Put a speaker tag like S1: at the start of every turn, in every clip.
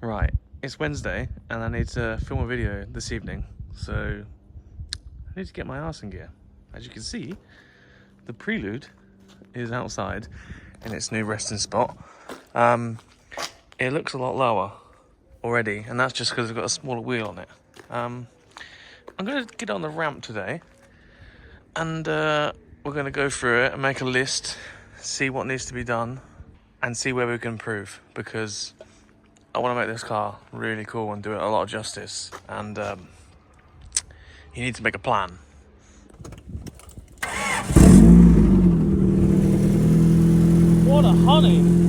S1: Right, it's Wednesday and I need to film a video this evening, so I need to get my arse in gear. As you can see, the Prelude is outside in its new resting spot. It looks a lot lower already, and that's just because I've got a smaller wheel on it. I'm going to get on the ramp today, and we're going to go through it and make a list, see what needs to be done, and see where we can improve, because I want to make this car really cool and do it a lot of justice, and you need to make a plan. What a honey!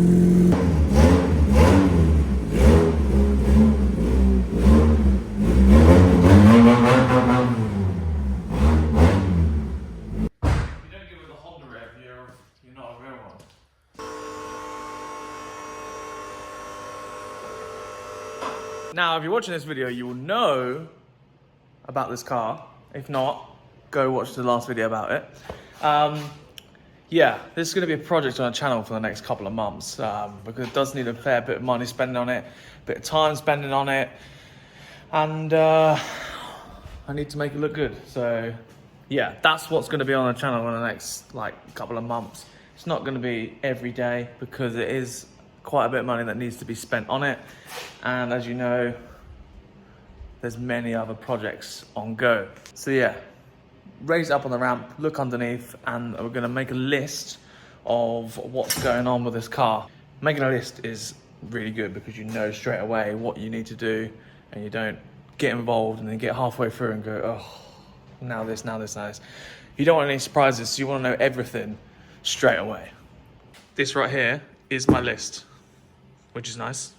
S1: Now, if you're watching this video, you will know about this car. If not, go watch the last video about it. Yeah, this is going to be a project on our channel for the next couple of months, because it does need a fair bit of money spending on it, a bit of time spending on it, and I need to make it look good. So yeah, that's what's going to be on the channel in the next couple of months. It's not going to be every day because it is quite a bit of money that needs to be spent on it, and as you know, there's many other projects on go. So yeah, raise it up on the ramp, look underneath, and we're gonna make a list of what's going on with this car. Making a list is really good because you know straight away what you need to do, and you don't get involved and then get halfway through and go, oh, now this, now this, now this. You don't want any surprises, so you want to know everything straight away. This right here is my list, which is nice.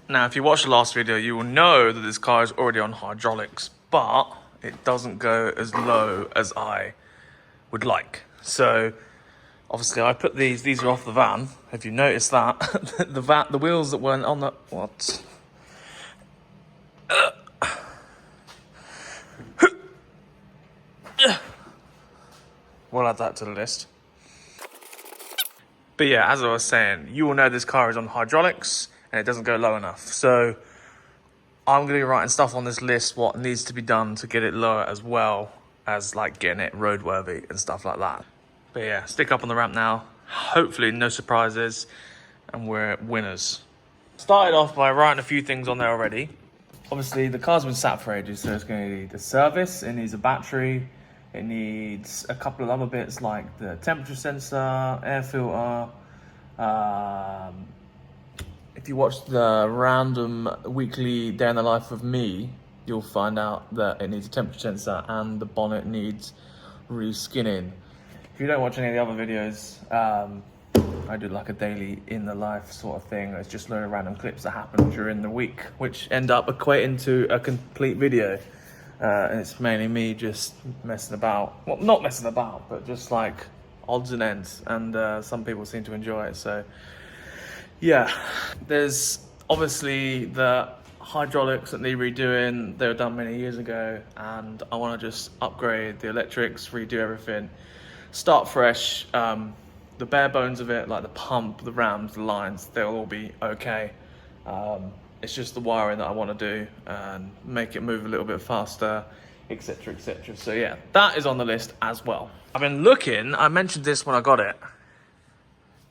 S1: Now, if you watched the last video, you will know that this car is already on hydraulics, but it doesn't go as low as I would like. So, obviously, I put these are off the van. If you notice that, the wheels that weren't on the, what? We'll add that to the list. But yeah, as I was saying, you will know this car is on hydraulics and it doesn't go low enough. So I'm going to be writing stuff on this list, what needs to be done to get it lower, as well as getting it roadworthy and stuff like that. But yeah, stick up on the ramp now. Hopefully no surprises, and we're winners. Started off by writing a few things on there already. Obviously the car's been sat for ages, so it's going to need a service, it needs a battery, it needs a couple of other bits like the temperature sensor, air filter. If you watch the random weekly day in the life of me, you'll find out that it needs a temperature sensor and the bonnet needs reskinning. If you don't watch any of the other videos, I do like a daily in the life sort of thing. It's just loads of random clips that happen during the week, which end up equating to a complete video. And it's mainly me just messing about. Well, not messing about, but just odds and ends. And some people seem to enjoy it, so yeah. There's obviously the hydraulics that need redoing. They were done many years ago, and I want to just upgrade the electrics, redo everything, start fresh. The bare bones of it, like the pump, the rams, the lines, they'll all be okay. It's just the wiring that I want to do and make it move a little bit faster, etc, etc. So yeah, that is on the list as well. I've been looking, I mentioned this when I got it,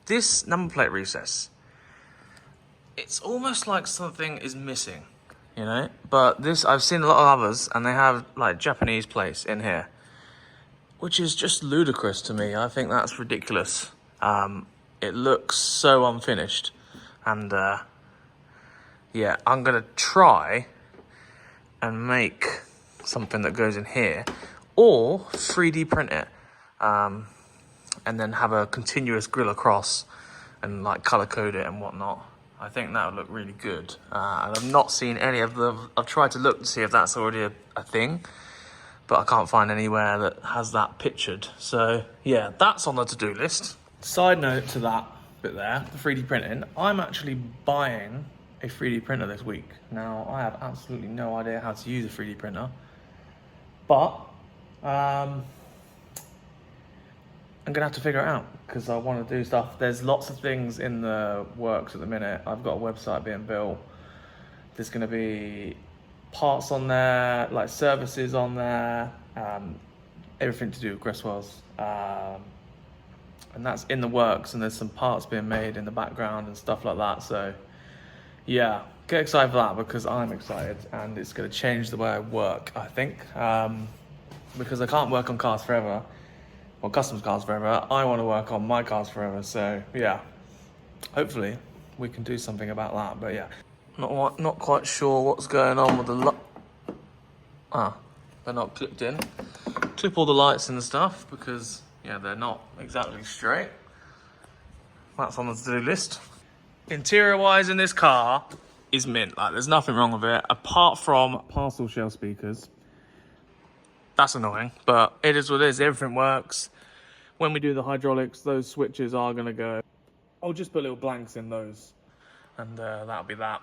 S1: this number plate recess, it's almost like something is missing, you know? But this, I've seen a lot of others, and they have Japanese plates in here, which is just ludicrous to me. I think that's ridiculous. It looks so unfinished, and yeah, I'm gonna try and make something that goes in here, or 3D print it, and then have a continuous grill across and color code it and whatnot. I think that would look really good. And I've not seen any of them. I've tried to look to see if that's already a thing, but I can't find anywhere that has that pictured. So yeah, that's on the to-do list. Side note to that bit there, the 3D printing, I'm actually buying a 3D printer this week. Now, I have absolutely no idea how to use a 3D printer, but I'm gonna have to figure it out because I want to do stuff. There's lots of things in the works at the minute. I've got a website being built. There's gonna be parts on there, like services on there, everything to do with Gresswells. And that's in the works, and there's some parts being made in the background and stuff like that. So yeah, get excited for that because I'm excited, and it's going to change the way I work, I think, because I can't work on cars forever, or custom cars forever. I want to work on my cars forever. So yeah, hopefully we can do something about that. But yeah, not quite sure what's going on with the they're not clipped in. Clip all the lights and stuff because yeah, they're not exactly straight. That's on the to-do list. Interior wise in this car is mint. Like, there's nothing wrong with it apart from parcel shell speakers. That's annoying, but it is what it is. Everything works. When we do the hydraulics, those switches are gonna go. I'll just put little blanks in those, and that'll be that.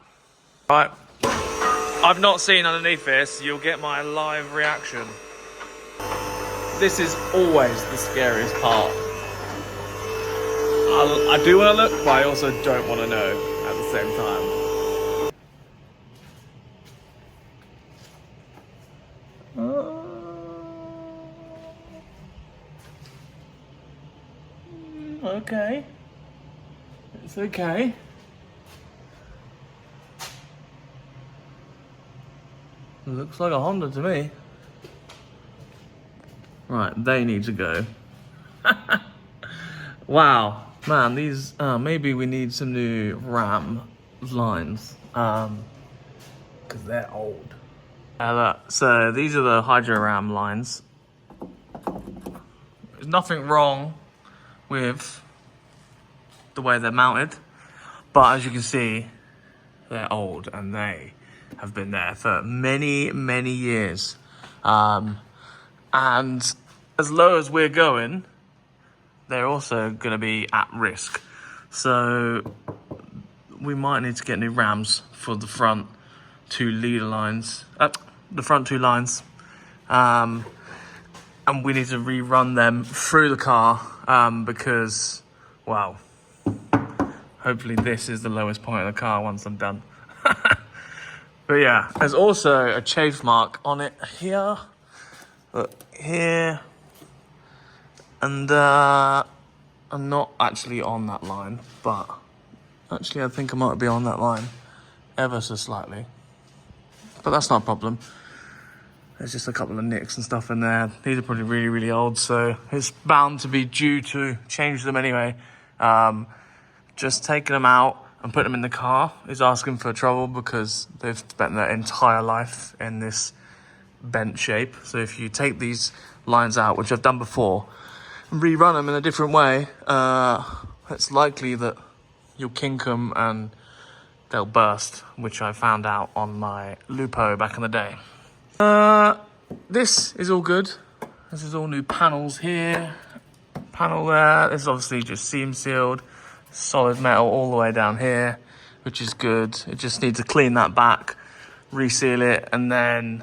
S1: Right, I've not seen underneath this. You'll get my live reaction. This is always the scariest part. I do want to look, but I also don't want to know at the same time. Okay. It's okay. It looks like a Honda to me. Right, they need to go. Wow, man, these, maybe we need some new RAM lines, because they're old. Look, so these are the Hydro RAM lines. There's nothing wrong with the way they're mounted, but as you can see, they're old and they have been there for many, many years. And as low as we're going, they're also going to be at risk. So we might need to get new rams for the front two leader lines, the front two lines. And we need to rerun them through the car because, wow, hopefully this is the lowest point of the car once I'm done. But yeah, there's also a chafe mark on it here. Look, here, and I'm not actually on that line, but actually I think I might be on that line ever so slightly, but that's not a problem. There's just a couple of nicks and stuff in there. These are probably really, really old, so it's bound to be due to change them anyway. Just taking them out and putting them in the car is asking for trouble because they've spent their entire life in this bent shape. So if you take these lines out, which I've done before, and rerun them in a different way, it's likely that you'll kink them and they'll burst, which I found out on my Lupo back in the day. This is all good. This is all new panels here, panel there. This is obviously just seam sealed, solid metal all the way down here, which is good. It just needs to clean that back, reseal it, and then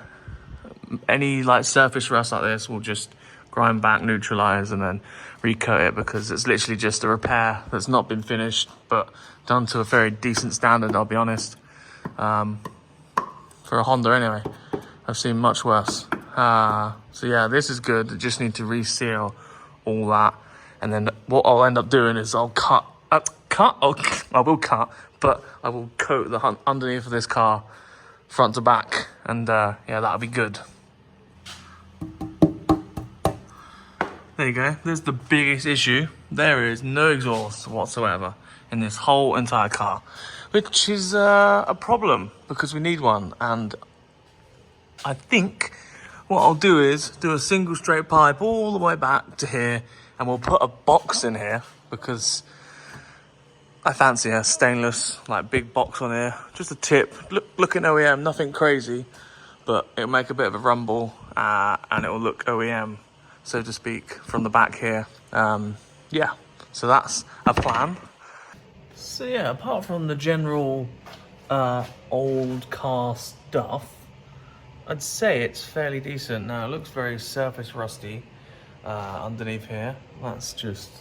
S1: any like surface rust like this will just grind back, neutralize, and then recoat it because it's literally just a repair that's not been finished, but done to a very decent standard, I'll be honest. For a Honda anyway. I've seen much worse. So yeah, this is good. I just need to reseal all that. And then what I'll end up doing is I'll I will cut, but I will coat the underneath of this car, front to back. And yeah, that'll be good. There you go. There's the biggest issue. There is no exhaust whatsoever in this whole entire car, which is a problem because we need one. And I think what I'll do is do a single straight pipe all the way back to here, and we'll put a box in here because I fancy a stainless, like, big box on here. Just a tip. Look at OEM, nothing crazy, but it'll make a bit of a rumble and it will look OEM, so to speak, from the back here. Yeah, so that's a plan. So yeah, apart from the general old car stuff, I'd say it's fairly decent. Now, it looks very surface rusty. underneath here. That's just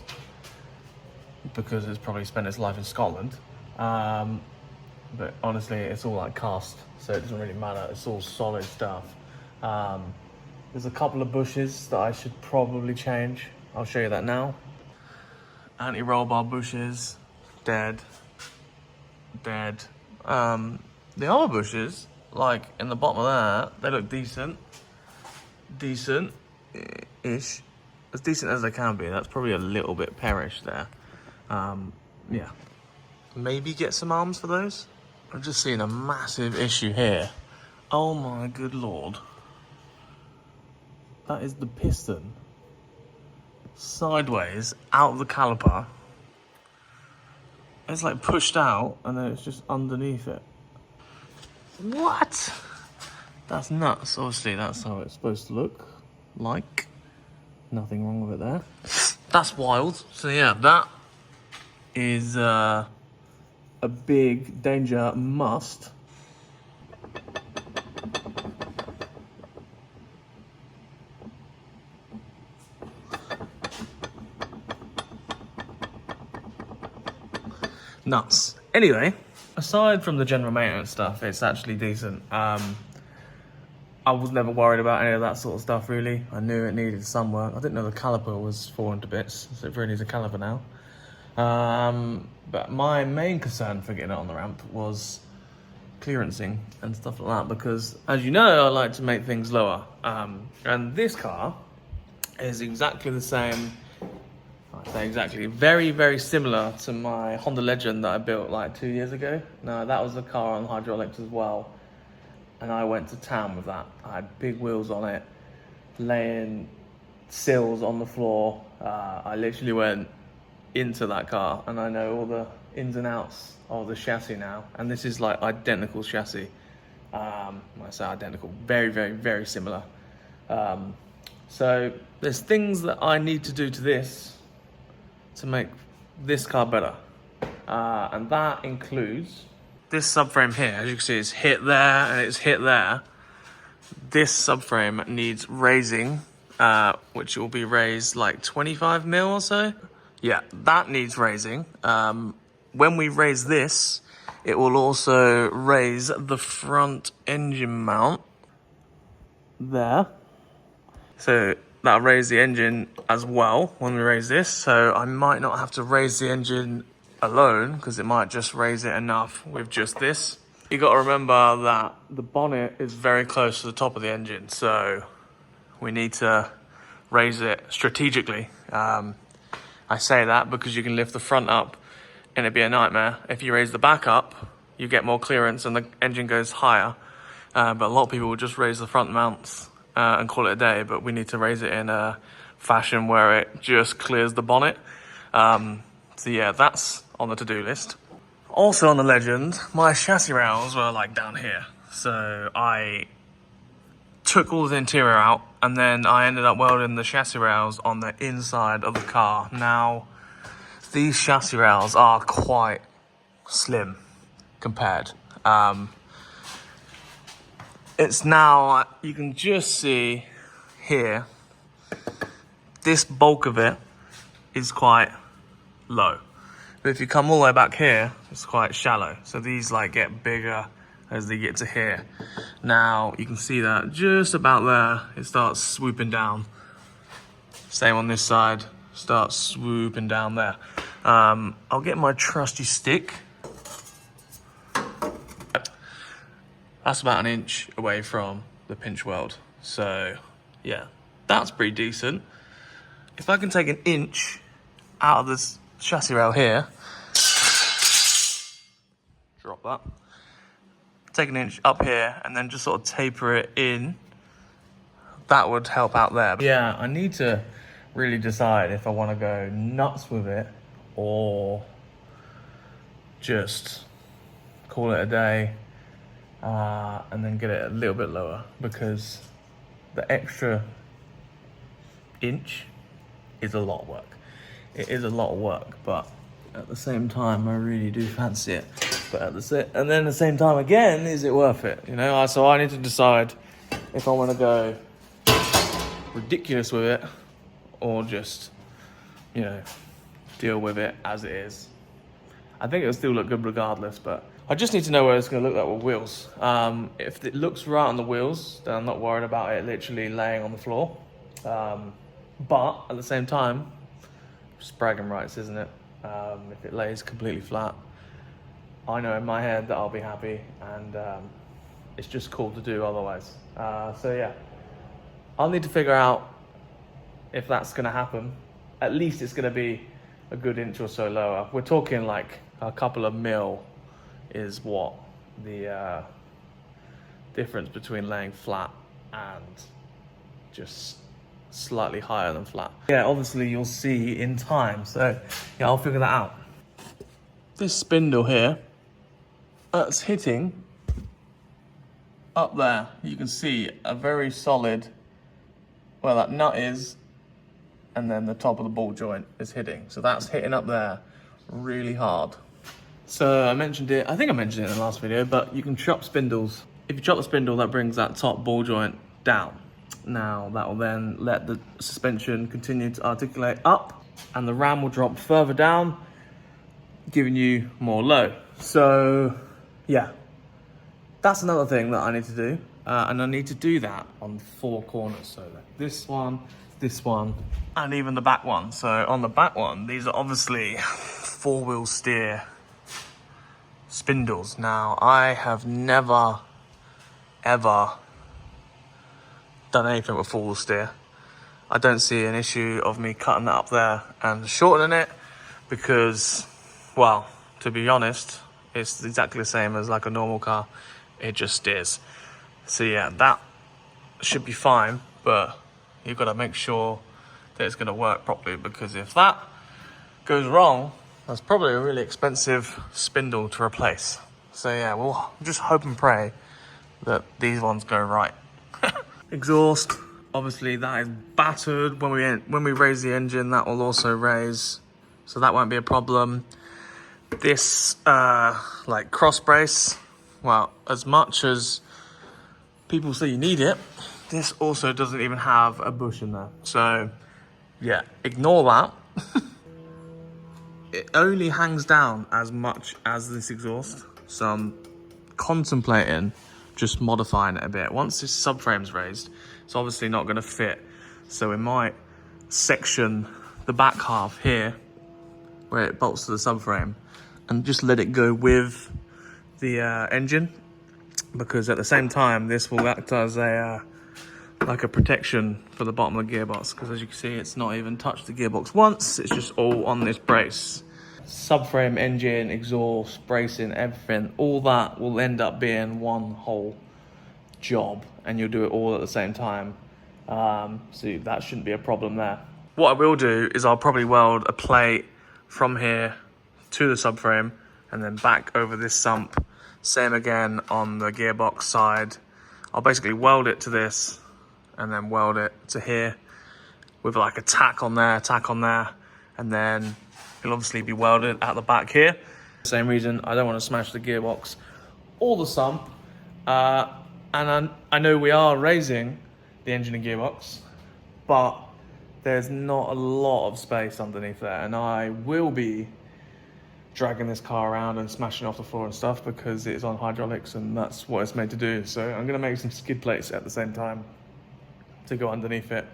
S1: because it's probably spent its life in Scotland. But honestly, it's all like cast, so it doesn't really matter. It's all solid stuff. There's a couple of bushes that I should probably change. I'll show you that now. Anti-roll bar bushes, dead. The other bushes, like in the bottom of that, they look decent-ish. As decent as they can be. That's probably a little bit perished there. Yeah. Maybe get some arms for those. I'm just seeing a massive issue here. Oh my good lord. That is the piston. Sideways, out of the caliper. It's like pushed out and then it's just underneath it. What? That's nuts. Obviously, that's how it's supposed to look like. Nothing wrong with it there. That's wild. So yeah, that is a big danger must. Nuts. Anyway, aside from the general maintenance stuff, it's actually decent. I was never worried about any of that sort of stuff, really. I knew it needed some work. I didn't know the caliper was falling to bits, so it really needs a caliper now. But my main concern for getting it on the ramp was clearancing and stuff like that, because, as you know, I like to make things lower. And this car is exactly the same. I say exactly, very, very similar to my Honda Legend that I built like 2 years ago. Now, that was a car on hydraulics as well. And I went to town with that. I had big wheels on it, laying sills on the floor. I literally went into that car and I know all the ins and outs of the chassis now. And this is like identical chassis. When I say identical, very, very, very similar. So there's things that I need to do to this to make this car better. And that includes this subframe here. As you can see, it's hit there and it's hit there. This subframe needs raising, which will be raised like 25 mil or so. Yeah, that needs raising. When we raise this, it will also raise the front engine mount there. So that'll raise the engine as well when we raise this. So I might not have to raise the engine alone because it might just raise it enough with just this. You got to remember that the bonnet is very close to the top of the engine, so we need to raise it strategically. I say that because you can lift the front up and it'd be a nightmare. If you raise the back up, you get more clearance and the engine goes higher. But a lot of people will just raise the front mounts and call it a day, but we need to raise it in a fashion where it just clears the bonnet. So yeah, that's on the to-do list. Also on the Legend, my chassis rails were like down here. So I took all the interior out and then I ended up welding the chassis rails on the inside of the car. Now, these chassis rails are quite slim compared. It's now, you can just see here, this bulk of it is quite low. But if you come all the way back here, it's quite shallow. So these like get bigger as they get to here. Now you can see that just about there, it starts swooping down. Same on this side, starts swooping down there. I'll get my trusty stick. That's about an inch away from the pinch weld. So yeah, that's pretty decent. If I can take an inch out of this chassis rail here, drop that, take an inch up here and then just sort of taper it in, that would help out there. Yeah, I need to really decide if I want to go nuts with it or just call it a day and then get it a little bit lower, because the extra inch is a lot of work. It is a lot of work, but at the same time, I really do fancy it. But at the same time, again, is it worth it? You know, so I need to decide if I want to go ridiculous with it or just, you know, deal with it as it is. I think it'll still look good regardless, but I just need to know where it's going to look like with wheels. If it looks right on the wheels, then I'm not worried about it literally laying on the floor. But at the same time, just bragging rights, isn't it? If it lays completely flat, I know in my head that I'll be happy, and it's just cool to do otherwise. So yeah, I'll need to figure out if that's going to happen. At least it's going to be a good inch or so lower. We're talking like a couple of mil is what the difference between laying flat and just slightly higher than flat. Yeah, obviously you'll see in time, so yeah, I'll figure that out. This spindle here, that's hitting up there. You can see a very solid, where that nut is, and then the top of the ball joint is hitting. So that's hitting up there really hard. So I mentioned it, I think I mentioned it in the last video, but you can chop spindles. If you chop the spindle, that brings that top ball joint down. Now that will then let the suspension continue to articulate up, and the ram will drop further down, giving you more low. So yeah, that's another thing that I need to do. And I need to do that on 4 corners. So like this one, and even the back one. So on the back one, these are obviously 4-wheel steer spindles. Now I have never, ever done anything with 4-wheel steer. I don't see an issue of me cutting that up there and shortening it, because, well, to be honest, it's exactly the same as like a normal car. It just steers. So yeah, that should be fine, but you've got to make sure that it's going to work properly, because if that goes wrong, that's probably a really expensive spindle to replace. So yeah, we'll just hope and pray that these ones go right. Exhaust, obviously that is battered. When we raise the engine, that will also raise, so that won't be a problem. This like cross brace, well, as much as people say you need it, this also doesn't even have a bush in there. So yeah, ignore that. It only hangs down as much as this exhaust, so I'm contemplating just modifying it a bit. Once this subframe's raised, it's obviously not going to fit, so we might section the back half here where it bolts to the subframe and just let it go with the engine, because at the same time this will act as a like a protection for the bottom of the gearbox, because as you can see, it's not even touched the gearbox once, it's just all on this brace. Subframe, engine, exhaust, bracing, everything, all that will end up being one whole job, and you'll do it all at the same time. So that shouldn't be a problem there. What I will do is I'll probably weld a plate from here to the subframe and then back over this sump. Same again on the gearbox side. I'll basically weld it to this and then weld it to here with like a tack on there, and then it'll obviously be welded at the back here. Same reason, I don't want to smash the gearbox or the sump. And I know we are raising the engine and gearbox, but there's not a lot of space underneath there, and I will be dragging this car around and smashing off the floor and stuff because it's on hydraulics and that's what it's made to do. So I'm gonna make some skid plates at the same time to go underneath it,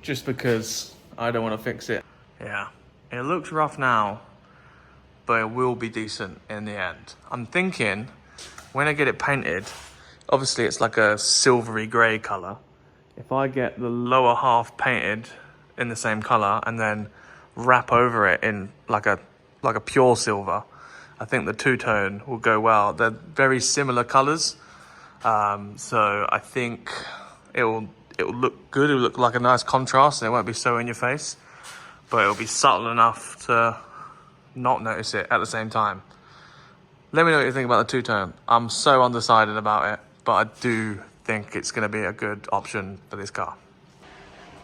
S1: just because I don't want to fix it. Yeah, it looks rough now, but it will be decent in the end. I'm thinking when I get it painted, obviously it's like a silvery grey colour. If I get the lower half painted in the same colour and then wrap over it in like a pure silver, I think the two-tone will go well. They're very similar colours, so I think it'll look good. It'll look like a nice contrast, and it won't be so in your face, but it'll be subtle enough to not notice it at the same time. Let me know what you think about the two-tone. I'm so undecided about it, but I do think it's going to be a good option for this car.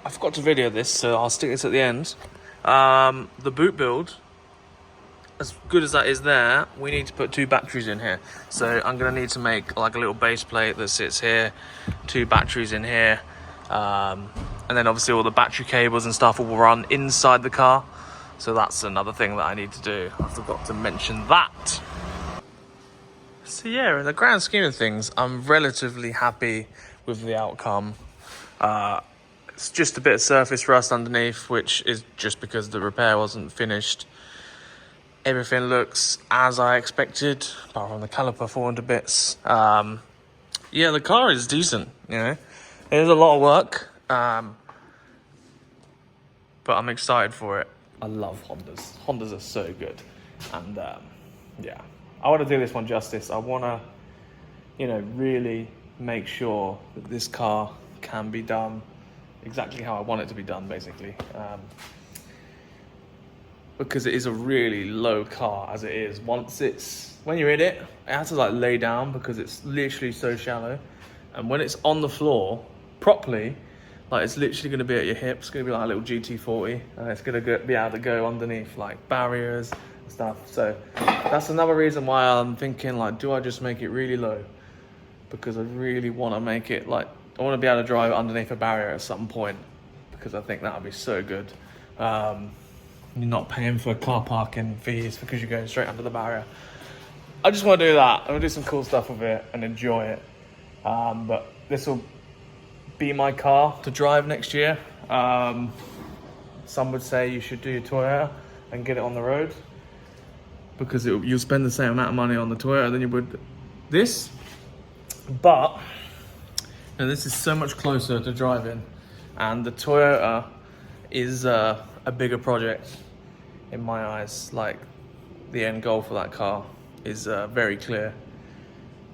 S1: I forgot to video this, so I'll stick this at the end. The boot build, as good as that is there, we need to put 2 batteries in here. So I'm going to need to make like a little base plate that sits here, 2 batteries in here, And then obviously all the battery cables and stuff will run inside the car. So that's another thing that I need to do. I forgot to mention that. So yeah, in the grand scheme of things, I'm relatively happy with the outcome. It's just a bit of surface rust underneath, which is just because the repair wasn't finished. Everything looks as I expected, apart from the caliper falling to bits. Yeah, the car is decent, you know. There's a lot of work, but I'm excited for it. I love Hondas. Hondas are so good. And yeah, I want to do this one justice. I want to, you know, really make sure that this car can be done exactly how I want it to be done, basically. Because it is a really low car as it is. When you're in it, it has to like lay down because it's literally so shallow. And when it's on the floor properly, like it's literally going to be at your hips. It's going to be like a little GT40, and it's going to be able to go underneath like barriers and stuff. So that's another reason why I'm thinking like, do I just make it really low? Because I really want to make it like, I want to be able to drive underneath a barrier at some point, because I think that would be so good. You're not paying for car parking fees because you're going straight under the barrier. I just want to do that. I want to do some cool stuff with it and enjoy it. But this will be my car to drive next year. Some would say you should do your Toyota and get it on the road, because you'll spend the same amount of money on the Toyota than you would this. But you know, this is so much closer to driving, and the Toyota is a bigger project in my eyes. Like, the end goal for that car is very clear,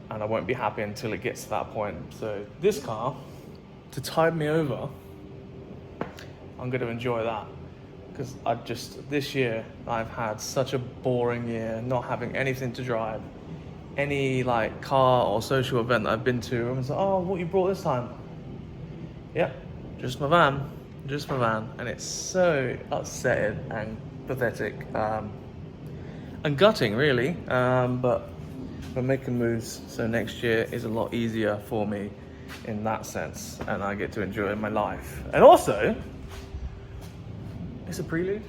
S1: and I won't be happy until it gets to that point. So this car, to tide me over, I'm going to enjoy that, because this year I've had such a boring year, not having anything to drive. Any like car or social event that I've been to, everyone's like, oh, what you brought this time? Yeah, just my van, and it's so upsetting and pathetic, and gutting really, but we're making moves, so next year is a lot easier for me in that sense, and I get to enjoy my life. And also, it's a Prelude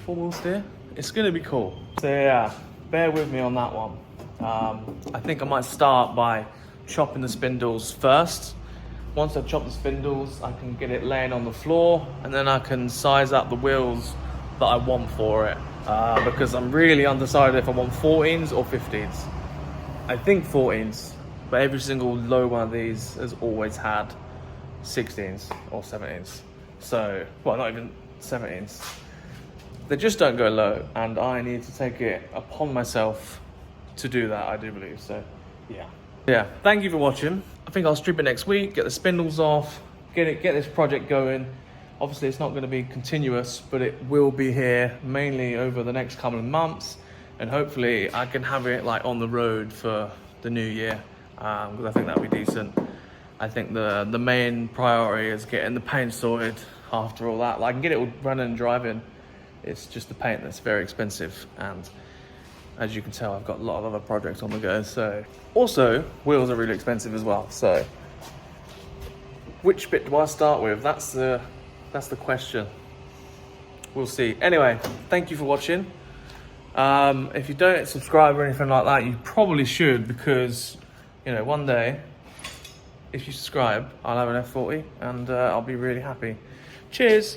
S1: 4-wheel steer. It's gonna be cool. So yeah, bear with me on that one. I think I might start by chopping the spindles first. Once I've chopped the spindles, I can get it laying on the floor, and then I can size up the wheels that I want for it, because I'm really undecided if I want 14s or 15s. I think 14s, but every single low one of these has always had 16s or 17s. So, well, not even 17s. They just don't go low, and I need to take it upon myself to do that, I do believe. So yeah, thank you for watching. I think I'll strip it next week, get the spindles off, get this project going. Obviously it's not going to be continuous, but it will be here mainly over the next couple of months, and hopefully I can have it like on the road for the new year, because I think that'll be decent. I think the main priority is getting the paint sorted. After all that, like, I can get it all running and driving. It's just the paint that's very expensive, and as you can tell, I've got a lot of other projects on the go. So also, wheels are really expensive as well. So which bit do I start with? That's the question. We'll see. Anyway, thank you for watching. If you don't subscribe or anything like that, you probably should, because, you know, one day, if you subscribe, I'll have an F40, and I'll be really happy. Cheers.